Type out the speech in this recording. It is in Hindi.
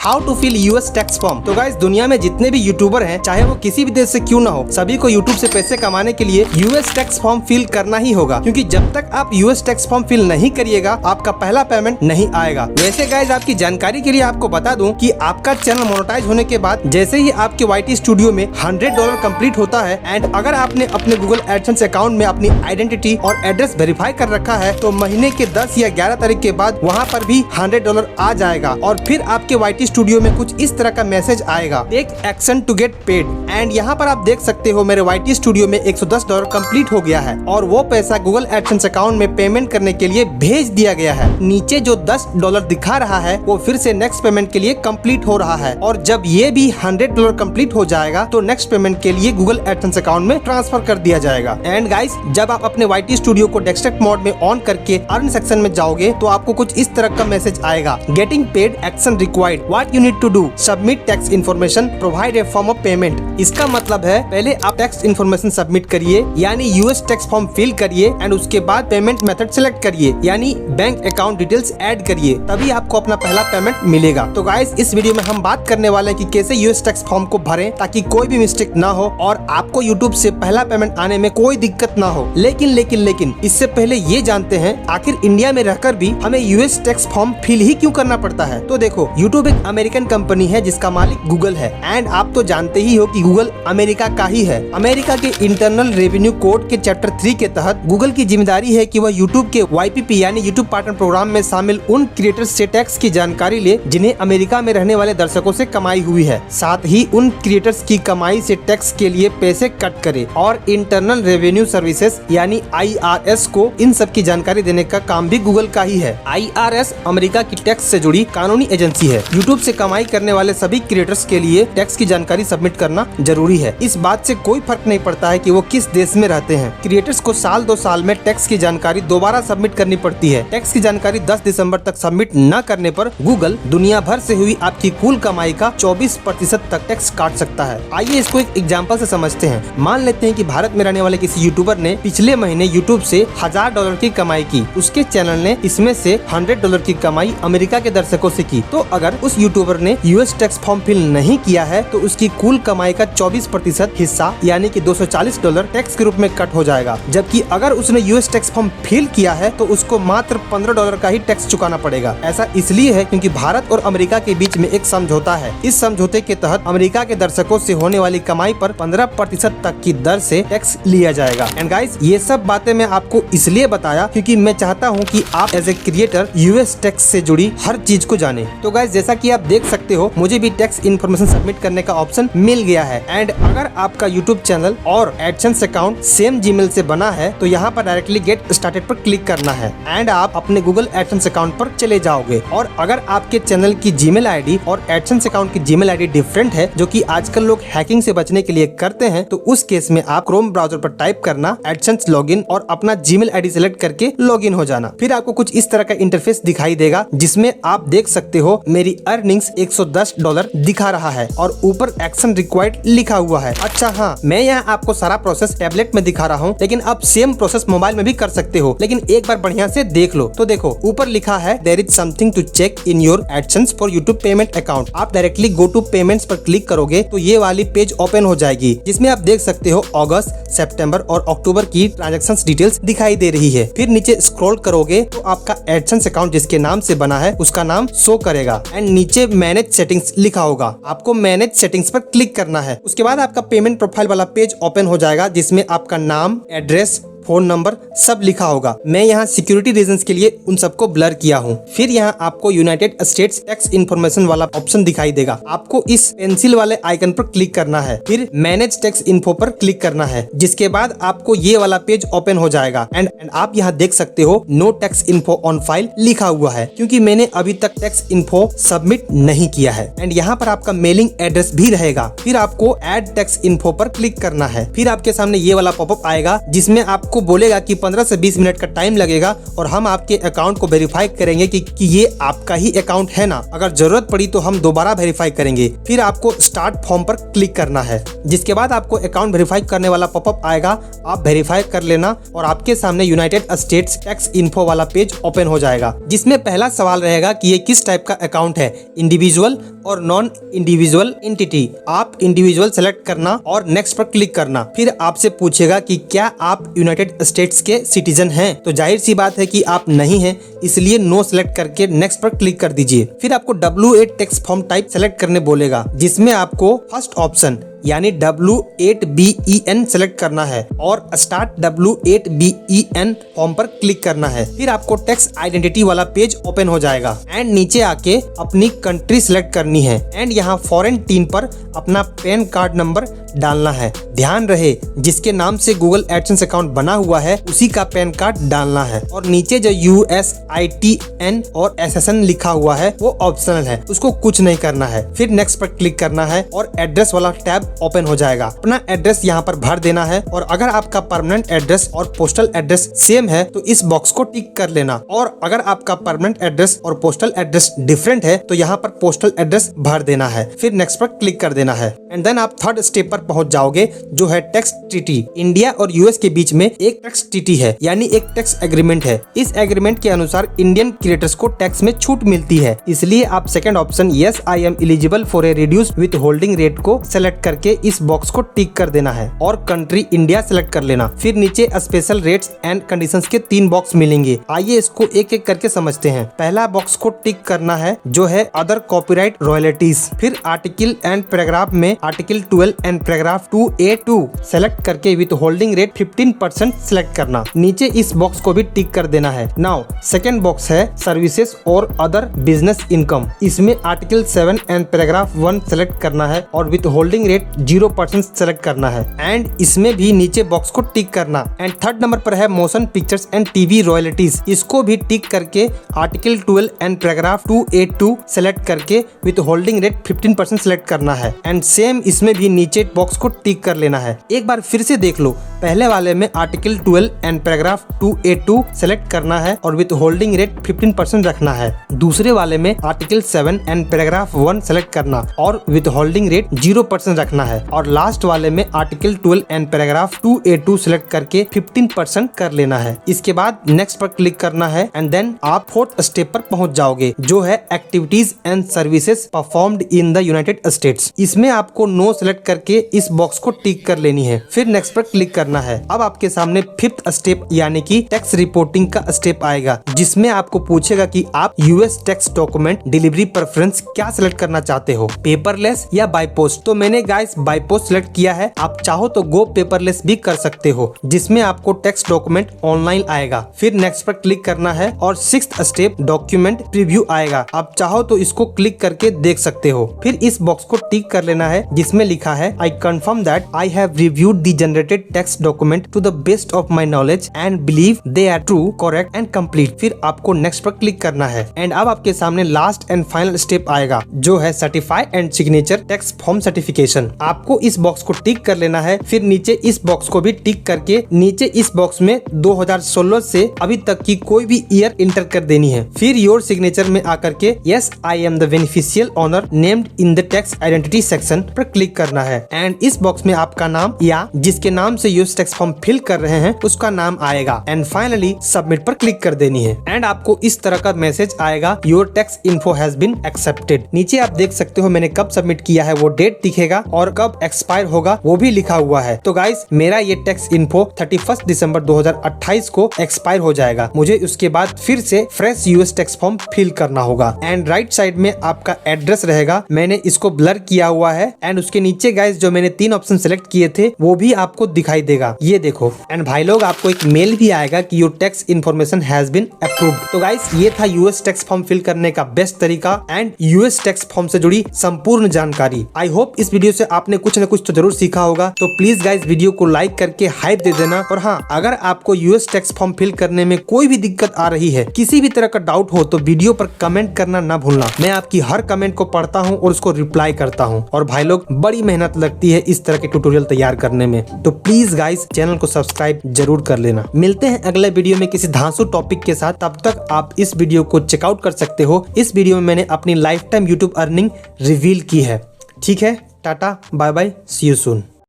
How to fill US tax form. तो गाइस दुनिया में जितने भी यूट्यूबर हैं, चाहे वो किसी भी देश से क्यों ना हो, सभी को यूट्यूब से पैसे कमाने के लिए यूएस टैक्स फॉर्म फिल करना ही होगा, क्योंकि जब तक आप यूएस टैक्स फॉर्म फिल नहीं करिएगा आपका पहला पेमेंट नहीं आएगा। वैसे गाइस आपकी जानकारी के लिए आपको बता दूं कि आपका चैनल मोनेटाइज होने के बाद जैसे ही आपके YT स्टूडियो में $100 कंप्लीट होता है एंड अगर आपने अपने गूगल एडसेंस अकाउंट में अपनी आइडेंटिटी और एड्रेस वेरीफाई कर रखा है तो महीने के 10 या 11 तारीख के बाद वहाँ पर भी $100 आ जाएगा और फिर आपके YT स्टूडियो में कुछ इस तरह का मैसेज आएगा, take action to get paid. And यहाँ पर आप देख सकते हो मेरे YT स्टूडियो में $110 कंप्लीट हो गया है और वो पैसा गूगल एडसेंस अकाउंट में पेमेंट करने के लिए भेज दिया गया है। नीचे जो $10 दिखा रहा है वो फिर से नेक्स्ट पेमेंट के लिए कंप्लीट हो रहा है और जब ये भी $100 कंप्लीट हो जाएगा तो नेक्स्ट पेमेंट के लिए गूगल एडसेंस अकाउंट में ट्रांसफर कर दिया जाएगा। एंड गाइस जब आप अपने YT स्टूडियो को डेस्कटॉप मोड में ऑन करके अर्न सेक्शन में जाओगे तो आपको कुछ इस तरह का मैसेज आएगा, getting paid action required, what you need to do, submit tax information, provide a form of payment. इसका मतलब है पहले आप टैक्स इन्फॉर्मेशन सबमिट करिए यानी यूएस टैक्स फॉर्म फिल करिए एंड उसके बाद पेमेंट मेथड सेलेक्ट करिए यानी बैंक अकाउंट डिटेल्स ऐड करिए, तभी आपको अपना पहला पेमेंट मिलेगा। तो गाइस इस वीडियो में हम बात करने वाले हैं कि कैसे यूएस टैक्स फॉर्म को भरें ताकि कोई भी मिस्टेक ना हो और आपको यूट्यूब से पहला पेमेंट आने में कोई दिक्कत ना हो। लेकिन इससे पहले ये जानते हैं आखिर इंडिया में रहकर भी हमें यूएस टैक्स फॉर्म फिल ही क्यों करना पड़ता है। तो देखो यूट्यूब एक अमेरिकन कंपनी है जिसका मालिक गूगल है एंड आप तो जानते ही हो कि गूगल अमेरिका का ही है। अमेरिका के इंटरनल रेवेन्यू कोड के चैप्टर 3 के तहत गूगल की जिम्मेदारी है कि वह यूट्यूब के YPP यानी यूट्यूब पार्टनर प्रोग्राम में शामिल उन क्रिएटर्स से टैक्स की जानकारी ले जिन्हें अमेरिका में रहने वाले दर्शकों से कमाई हुई है, साथ ही उन क्रिएटर्स की कमाई से टैक्स के लिए पैसे कट करे और इंटरनल रेवेन्यू सर्विसेज यानी IRS को इन सब की जानकारी देने का काम भी गूगल का ही है। IRS अमेरिका की टैक्स से जुड़ी कानूनी एजेंसी है। यूट्यूब से कमाई करने वाले सभी क्रिएटर्स के लिए टैक्स की जानकारी सबमिट करना जरूरी है। इस बात से कोई फर्क नहीं पड़ता है कि वो किस देश में रहते हैं। क्रिएटर्स को साल 2 साल में टैक्स की जानकारी दोबारा सबमिट करनी पड़ती है। टैक्स की जानकारी 10 दिसंबर तक सबमिट न करने पर गूगल दुनिया भर से हुई आपकी कुल कमाई का 24% तक टैक्स काट सकता है। आइए इसको एक एग्जांपल से समझते हैं। मान लेते हैं कि भारत में रहने वाले किसी यूट्यूबर ने पिछले महीने यूट्यूब से $1000 की कमाई की। उसके चैनल ने इसमें से $100 की कमाई अमेरिका के दर्शकों से की। तो अगर उस यूट्यूबर ने यूएस टैक्स फॉर्म फिल नहीं किया है तो उसकी कुल कमाई का 24% हिस्सा यानी कि $240 टैक्स के रूप में कट हो जाएगा। जबकि अगर उसने यूएस टैक्स फॉर्म फिल किया है तो उसको मात्र $15 का ही टैक्स चुकाना पड़ेगा। ऐसा इसलिए है क्योंकि भारत और अमेरिका के बीच में एक समझौता है। इस समझौते के तहत अमेरिका के दर्शकों से होने वाली कमाई पर 15% तक की दर से टैक्स लिया जाएगा। एंड गाइस ये सब बातें मैं आपको इसलिए बताया क्योंकि मैं चाहता हूँ कि आप as a creator US tax से जुड़ी हर चीज को जाने। तो गाइस जैसा कि आप देख सकते हो मुझे भी टैक्स इन्फॉर्मेशन सबमिट करने का ऑप्शन मिल गया है। एंड अगर आपका यूट्यूब चैनल और एडसेंस अकाउंट सेम जीमेल से बना है तो यहाँ पर डायरेक्टली गेट स्टार्टेड पर क्लिक करना है एंड आप अपने गूगल एडसेंस अकाउंट पर चले जाओगे। और अगर आपके चैनल की जीमेल आईडी और एडसेंस अकाउंट की जीमेल आईडी डिफरेंट है, जो कि आजकल लोग हैकिंग से बचने के लिए करते हैं, तो उस केस में आप क्रोम ब्राउजर पर टाइप करना एडसेंस लॉगिन और अपना जीमेल आईडी सेलेक्ट करके लॉगिन हो जाना। फिर आपको कुछ इस तरह का इंटरफेस दिखाई देगा जिसमें आप देख सकते हो मेरी अर्निंग्स $110 दिखा रहा है और ऊपर एक्शन रिक्वायर्ड लिखा हुआ है। अच्छा हाँ, मैं यहाँ आपको सारा प्रोसेस टैबलेट में दिखा रहा हूँ, लेकिन आप सेम प्रोसेस मोबाइल में भी कर सकते हो, लेकिन एक बार बढ़िया से देख लो। तो देखो ऊपर लिखा है there is something to check in your AdSense for YouTube payment account. आप डायरेक्टली गो टू पेमेंट्स पर क्लिक करोगे तो ये वाली पेज ओपन हो जाएगी जिसमें आप देख सकते हो अगस्त, सितंबर और अक्टूबर की ट्रांजैक्शंस डिटेल्स दिखाई दे रही है। फिर नीचे स्क्रॉल करोगे तो आपका एडसेंस अकाउंट जिसके नाम से बना है उसका नाम शो करेगा एंड नीचे मैनेज सेटिंग्स लिखा होगा। आपको मैनेज सेटिंग्स पर क्लिक करना है। उसके बाद आपका पेमेंट प्रोफाइल वाला पेज ओपन हो जाएगा जिसमें आपका नाम, एड्रेस, फोन नंबर सब लिखा होगा। मैं यहाँ सिक्योरिटी रीजंस के लिए उन सबको ब्लर किया हूँ। फिर यहाँ आपको यूनाइटेड स्टेट्स टैक्स इन्फॉर्मेशन वाला ऑप्शन दिखाई देगा। आपको इस पेंसिल वाले आइकन पर क्लिक करना है, फिर मैनेज टैक्स इन्फो पर क्लिक करना है, जिसके बाद आपको ये वाला पेज ओपन हो जाएगा एंड आप यहाँ देख सकते हो no tax info on file लिखा हुआ है क्योंकि मैंने अभी तक टैक्स इन्फो सबमिट नहीं किया है। एंड यहाँ पर आपका मेलिंग एड्रेस भी रहेगा। फिर आपको ऐड टैक्स इन्फो पर क्लिक करना है। फिर आपके सामने ये वाला पॉपअप आएगा जिसमें आपको आपको बोलेगा कि 15 से 20 मिनट का टाइम लगेगा और हम आपके अकाउंट को वेरीफाई करेंगे कि ये आपका ही अकाउंट है ना। अगर जरूरत पड़ी तो हम दोबारा वेरीफाई करेंगे। फिर आपको स्टार्ट फॉर्म पर क्लिक करना है, जिसके बाद आपको अकाउंट वेरीफाई करने वाला पॉपअप आएगा। आप वेरीफाई कर लेना और आपके सामने यूनाइटेड स्टेट्स टैक्स इन्फो वाला पेज ओपन हो जाएगा, जिसमें पहला सवाल रहेगा कि ये किस टाइप का अकाउंट है, इंडिविजुअल और नॉन इंडिविजुअल एंटिटी। आप इंडिविजुअल सेलेक्ट करना और नेक्स्ट पर क्लिक करना। फिर आपसे पूछेगा कि क्या आप यूनाइटेड स्टेट्स के सिटीजन हैं, तो जाहिर सी बात है कि आप नहीं हैं, इसलिए नो सेलेक्ट करके नेक्स्ट पर क्लिक कर दीजिए। फिर आपको W8 tax form type select करने बोलेगा, जिसमें आपको फर्स्ट ऑप्शन यानी W8BEN सेलेक्ट करना है और स्टार्ट W8BEN फॉर्म पर क्लिक करना है। फिर आपको टैक्स आइडेंटिटी वाला पेज ओपन हो जाएगा एंड नीचे आके अपनी कंट्री सेलेक्ट करनी है एंड यहाँ फॉरेन टीन पर अपना पैन कार्ड नंबर डालना है। ध्यान रहे, जिसके नाम से गूगल एडसेंस अकाउंट बना हुआ है उसी का पैन कार्ड डालना है। और नीचे जो USITN और SSN लिखा हुआ है वो ऑप्शनल है, उसको कुछ नहीं करना है। फिर नेक्स्ट पर क्लिक करना है और एड्रेस वाला टैब ओपन हो जाएगा। अपना एड्रेस यहाँ पर भर देना है और अगर आपका परमानेंट एड्रेस और पोस्टल एड्रेस सेम है तो इस बॉक्स को टिक कर लेना, और अगर आपका परमानेंट एड्रेस और पोस्टल एड्रेस डिफरेंट है तो यहाँ पर पोस्टल एड्रेस भर देना है। फिर नेक्स्ट पर क्लिक कर देना है एंड देन आप थर्ड स्टेप पर पहुंच जाओगे, जो है टैक्स ट्रीटी। इंडिया और US के बीच में एक टैक्स ट्रीटी है, यानी एक टैक्स एग्रीमेंट है। इस एग्रीमेंट के अनुसार इंडियन क्रिएटर्स को टैक्स में छूट मिलती है, इसलिए आप second option yes I am eligible for a reduced with holding rate को सेलेक्ट करके इस बॉक्स को टिक कर देना है और कंट्री इंडिया सेलेक्ट कर लेना। फिर नीचे स्पेशल रेट्स एंड कंडीशंस के 3 बॉक्स मिलेंगे। आइए इसको एक एक करके समझते हैं। पहला बॉक्स को टिक करना है, जो है अदर कॉपीराइट रॉयल्टीज। फिर आर्टिकल एंड पैराग्राफ में article 12 and paragraph 2A2 select करके विथ होल्डिंग रेट 15% सेलेक्ट करना। नीचे इस बॉक्स को भी टिक कर देना है। नाउ सेकेंड बॉक्स है सर्विसेज और अदर बिजनेस इनकम। इसमें आर्टिकल 7 एंड पैराग्राफ 1 सेलेक्ट करना है और विथ होल्डिंग रेट 0% सेलेक्ट करना है एंड इसमें भी नीचे बॉक्स को टिक करना। एंड थर्ड नंबर पर है motion pictures and TV royalties. इसको भी टिक करके article 12 and paragraph 2A2 select करके विथ होल्डिंग रेट 15% सेलेक्ट करना है एंड सेम इसमें भी नीचे बॉक्स को टिक कर लेना है। एक बार फिर से देख लो, पहले वाले में article 12 and paragraph 2A2 select करना है और विथ होल्डिंग रेट 15% रखना है। दूसरे वाले में आर्टिकल 7 एंड पैराग्राफ 1 सेलेक्ट करना और विथ होल्डिंग रेट 0% रखना है। और लास्ट वाले में article 12 and paragraph 2A2 select करके 15% कर लेना है। इसके बाद नेक्स्ट पर क्लिक करना है एंड देन आप फोर्थ स्टेप पर पहुंच जाओगे, जो है activities and services performed in the United states. इसमें आपको नो सेलेक्ट करके इस बॉक्स को टिक कर लेनी है। फिर नेक्स्ट पर क्लिक करना है। अब आपके सामने फिफ्थ स्टेप यानी कि टैक्स रिपोर्टिंग का स्टेप आएगा, जिसमें आपको पूछेगा कि आप US tax document delivery preference क्या सिलेक्ट करना चाहते हो, पेपरलेस या बाय पोस्ट। तो मैंने गाइस बाय पोस्ट सिलेक्ट किया है। आप चाहो तो गो पेपरलेस भी कर सकते हो, जिसमें आपको टैक्स डॉक्यूमेंट ऑनलाइन आएगा। फिर नेक्स्ट पर क्लिक करना है और सिक्स्थ स्टेप डॉक्यूमेंट प्रीव्यू आएगा। आप चाहो तो इसको क्लिक करके देख सकते हो। फिर इस बॉक्स को टिक कर लेना है, जिसमें लिखा है I confirm that I have reviewed the generated tax document to the best of my knowledge and believe they are true, correct and complete. फिर आपको नेक्स्ट पर क्लिक करना है एंड अब आपके सामने लास्ट एंड फाइनल स्टेप आएगा, जो है certify and signature tax form certification. आपको इस बॉक्स को टिक कर लेना है। फिर नीचे इस बॉक्स को भी टिक करके नीचे इस बॉक्स में 2016 से अभी तक की कोई भी ईयर इंटर कर देनी है। फिर योर सिग्नेचर में आकर के yes I am the beneficial owner named in the tax identity section पर क्लिक करना है एंड इस बॉक्स में आपका नाम या जिसके नाम से यूएस टैक्स फॉर्म फिल कर रहे हैं उसका नाम आएगा एंड फाइनली सबमिट पर क्लिक कर देनी है एंड आपको इस तरह का मैसेज आएगा, your tax info has been accepted. नीचे आप देख सकते हो मैंने कब सबमिट किया है, वो डेट दिखेगा और कब एक्सपायर होगा वो भी लिखा हुआ है। तो गाइस मेरा ये टैक्स इन्फो 31 दिसंबर 2028 को एक्सपायर हो जाएगा। मुझे उसके बाद फिर से fresh US tax form fill करना होगा एंड राइट साइड में आपका एड्रेस रहेगा। मैंने इसको ब्लर किया हुआ है एंड उसके नीचे गाइस जो मैंने 3 ऑप्शन सेलेक्ट किए थे वो भी आपको दिखाई देगा, ये देखो। एंड भाई लोग आपको एक मेल भी आएगा कि your tax information has been approved. तो गाइस ये था यूएस टैक्स फॉर्म फिल करने का बेस्ट तरीका एंड यूएस टैक्स फॉर्म से जुड़ी संपूर्ण जानकारी। आई होप इस वीडियो से आपने कुछ न कुछ तो जरूर सीखा होगा। तो प्लीज गाइज वीडियो को लाइक करके हाइप दे देना। और हाँ, अगर आपको यूएस टैक्स फॉर्म फिल करने में कोई भी दिक्कत आ रही है, किसी भी तरह का डाउट हो, तो वीडियो पर कमेंट करना ना भूलना। मैं आपकी हर कमेंट को पढ़ता हूँ और उसको रिप्लाई करता हूँ। और भाई लोग, बड़ी मेहनत लगती है इस तरह के ट्यूटोरियल तैयार करने में। तो प्लीज गाइज चैनल को सब्सक्राइब जरूर कर लेना। मिलते हैं अगले वीडियो में किसी धांसू टॉपिक के साथ। तब तक आप इस वीडियो को चेकआउट कर सकते हो। इस वीडियो में मैंने अपनी life time YouTube earning reveal की है। ठीक है, tata bye bye, see you soon.